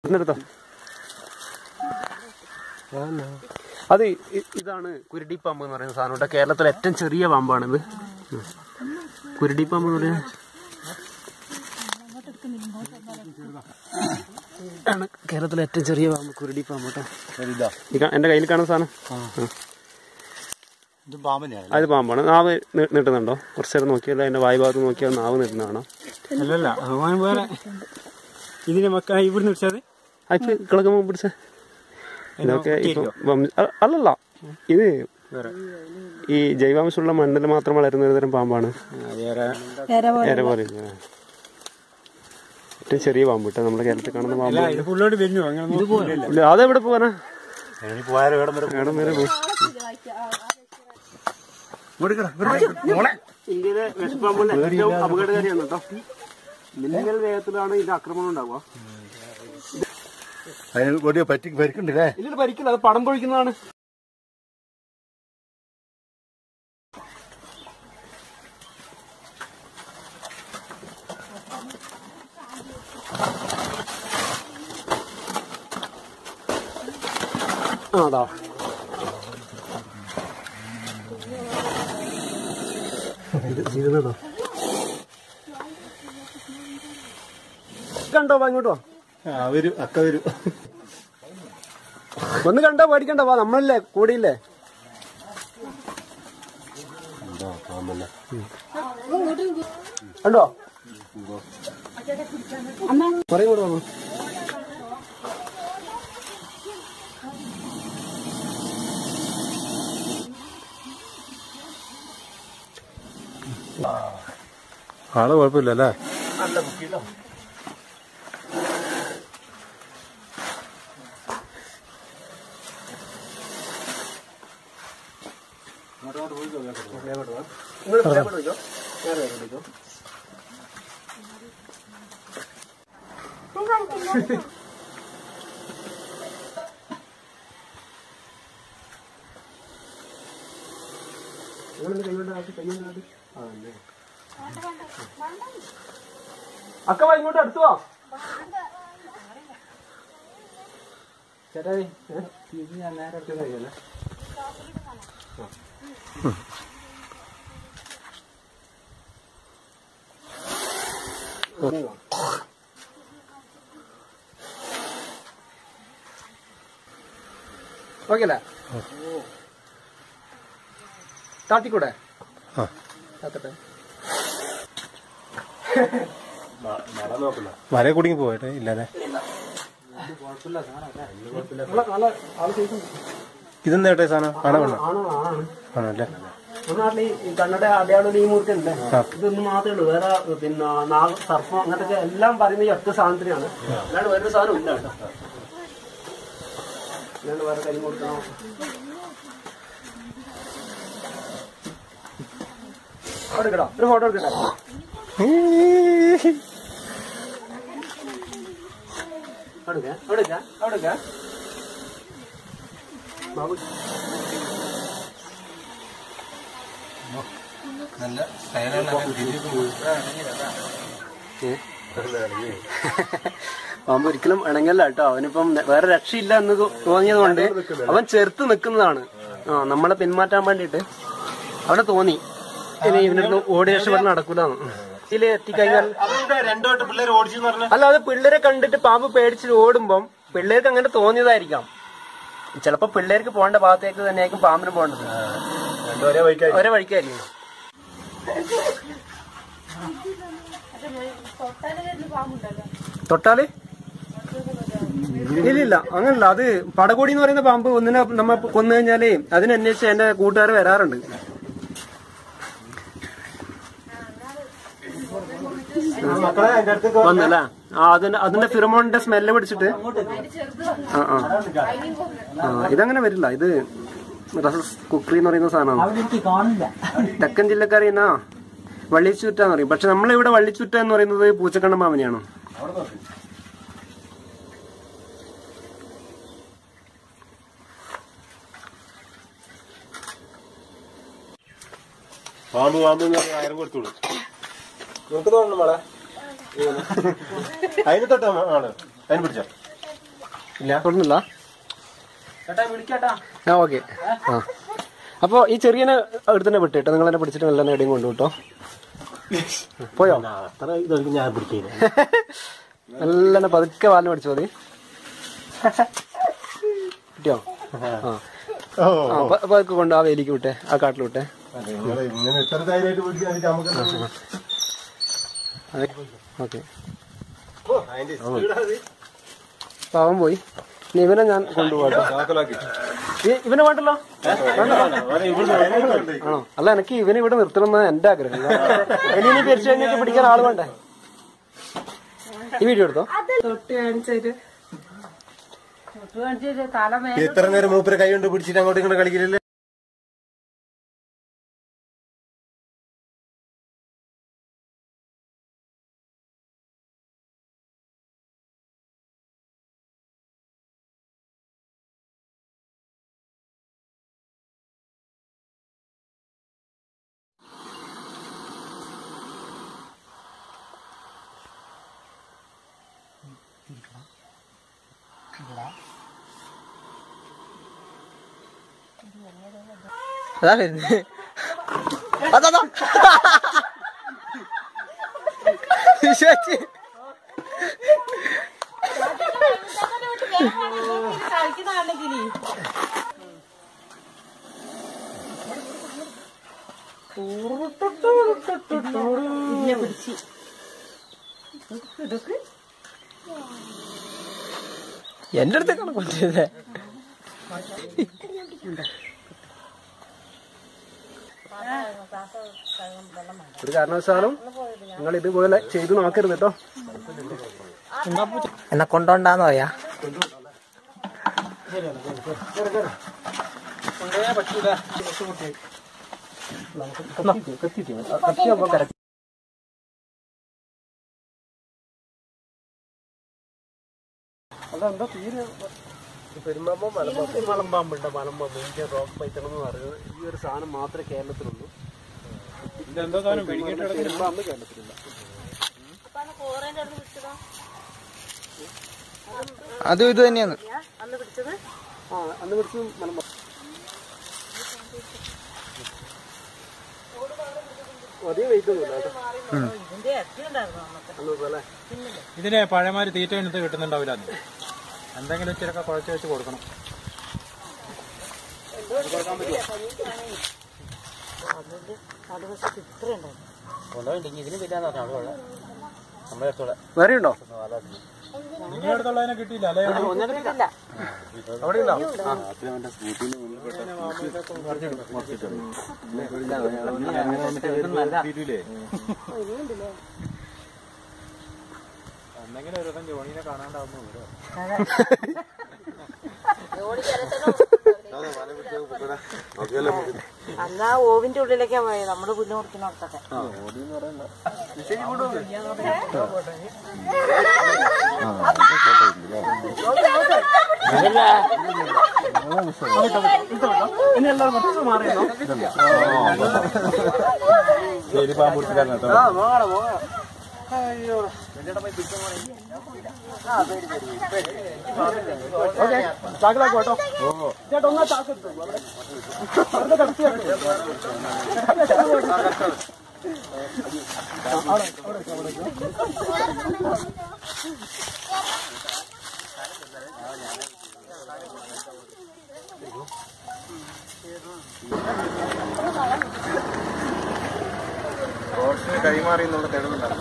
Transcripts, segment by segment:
എടുത്തോ. അത് ഇതാണ് കുരുടി പാമ്പ് എന്ന് പറയുന്ന സാധനം. ഇവിടെ കേരളത്തിലെ ഏറ്റവും ചെറിയ പാമ്പാണിത്. കുരുടി പാമ്പ് എന്ന് പറയുന്നത് കേരളത്തിലെ ഏറ്റവും ചെറിയ പാമ്പ് കുരുടി പാമ്പ് കേട്ടോ. എന്റെ കയ്യിൽ കാണുന്ന സാധനം അത് പാമ്പാണ്. നാവ് നീട്ടുന്നുണ്ടോ? കുറച്ചു നേരം നോക്കിയല്ലോ, അതിന്റെ വായുഭാഗത്ത് നോക്കിയാൽ നാവ് നീട്ടുന്നതാണോ? അല്ലല്ല, ഇതിന്റെ മക്ക ഇവിടുന്ന് പിടിച്ചത് കിളക്കുമ്പോ പിടിച്ച ഇതൊക്കെ ഇപ്പം അല്ലല്ല, ഇത് ഈ ജൈവാംശമുള്ള മണ്ണിൽ മാത്രം വളരുന്ന ഒരു തരം പാമ്പാണ്. ഏര പോലെ ഏറ്റവും ചെറിയ പാമ്പ് കേട്ടോ നമ്മുടെ കേരളത്തിൽ കാണുന്ന പാമ്പ്. അതെവിടെ പോവാനാ? ഇടം വരെ പോകും. ഇന്ത്യയിലെ വിഷപ്പാമ്പുകളുടെ ഏറ്റവും അപകടകാരിയാണ് കേട്ടോ. മിന്നൽ വേഗത്തിലാണ് ഇതിന്റെ ആക്രമണം ഉണ്ടാവുക. പരിക്കുണ്ടല്ലേ? ഇല്ല, പരിക്കില്ല, അത് പടം പൊഴിക്കുന്നതാണ്. അതാ കണ്ടോ? ഇങ്ങോട്ടോ അക്ക വരും. ഒന്ന് കണ്ടോ, പേടിക്കണ്ട, വാ, നമ്മളല്ലേ കൂടിയില്ലേ. കണ്ടോ? പറയും കൂടെ വന്നു. ആള് കുഴപ്പമില്ലല്ലേ? നല്ല കുട്ടിയില്ലോ. അക്ക വാ, ഇങ്ങോട്ട് അടുത്ത് വാ. ചേട്ടാ ഞാൻ നേരെ അടുത്ത് കഴിയല്ലേ. ഓക്കെ അല്ലേ? താത്തിക്കൂടെ? മല കുടുങ്ങി പോട്ടെ ഇല്ലല്ലേ? ഇതെന്താ ഏട്ടാ സാധനം? ആണല്ലേ? നമ്മുടെ നാട്ടിൽ ഈ കണ്ണട അടയാളം ഈ മൂർക്കുണ്ട്. ഇതൊന്നും മാത്രമേ ഉള്ളൂ. വേറെ പിന്നെ സർപ്പം അങ്ങനത്തെ എല്ലാം പറയുന്ന ഈ ഒറ്റ സാധനത്തിനാണ്. അല്ലാണ്ട് വേറൊരു സാധനം ഇല്ല കേട്ടോ. അല്ലാണ്ട് വേറെ കൈ കൊടുക്കണോ? അവിടെ എടുക്കടാ, ഒരു ഫോട്ടോ എടുക്കട്ടെ. അവിടെ ബാബു പാമ്പ് ഒരിക്കലും ഇണങ്ങല്ല കേട്ടോ. അവനിപ്പം വേറെ രക്ഷയില്ല എന്ന് തോന്നിയത് കൊണ്ട് അവൻ ചെറുത്ത് നിൽക്കുന്നതാണ്. നമ്മളെ പിന്മാറ്റാൻ വേണ്ടിട്ട് അവിടെ തോന്നി ഇനി ഇവനൊരു ഓടി രക്ഷപ്പെട്ട് നടക്കൂലെന്ന്. ഇതിൽ എത്തിക്കഴിഞ്ഞാൽ അല്ല, അത് പിള്ളേരെ കണ്ടിട്ട് പാമ്പ് പേടിച്ചിട്ട് ഓടുമ്പം പിള്ളേർക്ക് അങ്ങനെ തോന്നിയതായിരിക്കാം. ചിലപ്പോ പിള്ളേർക്ക് പോകേണ്ട ഭാഗത്തേക്ക് തന്നെയായിരിക്കും പാമ്പിന് പോകേണ്ടത്. ഒരേ വഴിക്കായിരിക്കും. തൊട്ടാല് ഇല്ലില്ല, അങ്ങനല്ല. അത് പടകോടി എന്ന് പറയുന്ന പാമ്പ് ഒന്നിനെ നമ്മ കൊന്നു കഴിഞ്ഞാല് അതിനന്വേഷിച്ച് എന്റെ കൂട്ടുകാർ വരാറുണ്ട്. വന്നല്ലേ? അതിന്റെ ഫിറമോണിന്റെ സ്മെല്ല് പിടിച്ചിട്ട്. ഇതങ്ങനെ വരില്ല. ഇത് റസസ് കുക്രി എന്ന് പറയുന്ന സാധനമാണ്. തെക്കൻ ജില്ലക്കാർ എന്നാ വള്ളിച്ചുറ്റാന്ന് പറയും. പക്ഷെ നമ്മളിവിടെ വള്ളിച്ചുറ്റ എന്ന് പറയുന്നത് പൂച്ചക്കണ്ണൻ പാമ്പിനെയാണ്. പാമ്പ് പാമ്പ് ആയിരം കൊടുത്തോളൂ. നമുക്ക് തോന്നുന്നു മോളെ. അതിന് തൊട്ടാണ് അതിന് പിടിച്ചോ. ഇല്ല തൊടുന്നില്ല. ആ ഓക്കെ. ആ അപ്പൊ ഈ ചെറിയനെ അടുത്ത് തന്നെ വിട്ടേട്ടോ. നിങ്ങൾ തന്നെ പിടിച്ചിട്ട് നല്ല എവിടെയും കൊണ്ടു കേട്ടോ. പോയോ? അത്ര ഇതൊക്കെ ഞാൻ പിടിക്കില്ല. നല്ല പതുക്കെ വാലിന് പിടിച്ചു മതി. കിട്ടിയോ? ആ പതുക്കെ കൊണ്ട് ആ വേലിക്ക് വിട്ടെ, ആ കാട്ടിൽ വിട്ടെ. ഇങ്ങനെ എത്ര ധൈര്യമായിട്ട് പിടിക്കാൻ നമുക്ക് ഓക്കെ. പാവം പോയി. ഇനി ഇവനെ ഞാൻ കൊണ്ടുപോകട്ടോ. ഇവനെ വേണ്ടല്ലോ. ആണോ? അല്ല, എനിക്ക് ഇവനെ ഇവിടെ നിർത്തണം എന്നാണ് എന്റെ ആഗ്രഹം. ഇനി പിരിച്ചു കഴിഞ്ഞിട്ട് പിടിക്കാൻ ആള് വേണ്ടേ? ഈ വീഡിയോ എടുത്തോ. എത്ര നേരം മൂപ്പരെ കൈ കൊണ്ട് പിടിച്ചിട്ട് അങ്ങോട്ട് ഇങ്ങനെ കളിക്കില്ലല്ലേ? അതാ വരുന്നത്. അതാ എന്റെ അടുത്തേക്കാണ് കൊണ്ടുവരുന്നത്. ഒരു കാരണവശാലും നിങ്ങൾ ഇതുപോലെ ചെയ്തു നോക്കരുത് കേട്ടോ. എന്നെ കൊണ്ടോണ്ടാന്ന് പറയാ. അതെന്താ തീരെ പെരുമ്പാമ്പോ മലമ്പാമ്പുണ്ടോ? മലമ്പാമ്പ്, ഇന്ത്യൻ റോക്ക് പൈത്തണം എന്ന് പറയുന്നത് ഈ ഒരു സാധനം മാത്രമേ കേരളത്തിലുള്ളൂ. പെരുമ്പാമ്പ് കേരളത്തിലില്ല. അതും ഇത് തന്നെയാണ് അന്ന് പിടിച്ചത് മലമ്പാമ്പ്. അധികം വെയിറ്റ് ഒന്നുമില്ല കേട്ടോ. ഇതിന് പഴമാര് തീറ്റ എടുത്ത് കിട്ടുന്നുണ്ടാവില്ല. എന്തെങ്കിലും ഇച്ചിരൊക്കെ കുഴച്ച് വെച്ച് കൊടുക്കണം. വേറെ ഉണ്ടോ? നിങ്ങളുടെ അടുത്തുള്ളതിനെ കിട്ടിയില്ല അല്ലേ? അവിടെ ഉണ്ടോ? എന്തെങ്കിലും ഒരു ദിവസം ജോണിനെ കാണാണ്ടാവുന്നു. അന്നാ ഓവിന്റെ ഉള്ളിലേക്കാ പോയത് നമ്മുടെ പുല്ല് മുറിക്കുന്നിടത്തൊക്കെ. ഇനി എല്ലാവരും കുറച്ച് മാറിയോ? ശരി, പാമ്പുടിച്ചിട്ടാണ് കേട്ടോ. അയ്യോ ചാക്കിലാക്കോ കേട്ടോ. ചേട്ടാ ഒന്നാ ചാക്കെടുത്തു. റോഡ്സിന് കൈമാറി എന്നുള്ള തെളിവുണ്ടാകും.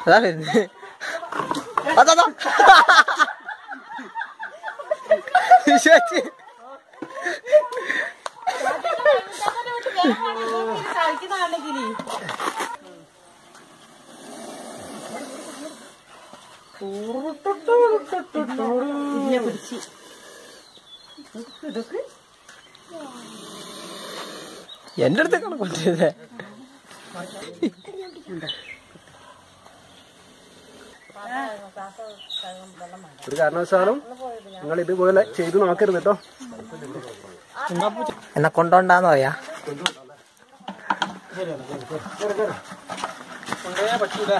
അതാ വരുന്നത്. അതാ എന്റെ അടുത്തേക്കാണ് കൊണ്ടുവരുന്നത്. ഒരു കാരണവശാലും നിങ്ങൾ ഇതുപോലെ ചെയ്തു നോക്കരുത് കേട്ടോ. എന്നെ കൊണ്ടോണ്ടാന്ന് പറയാ. പറ്റൂല.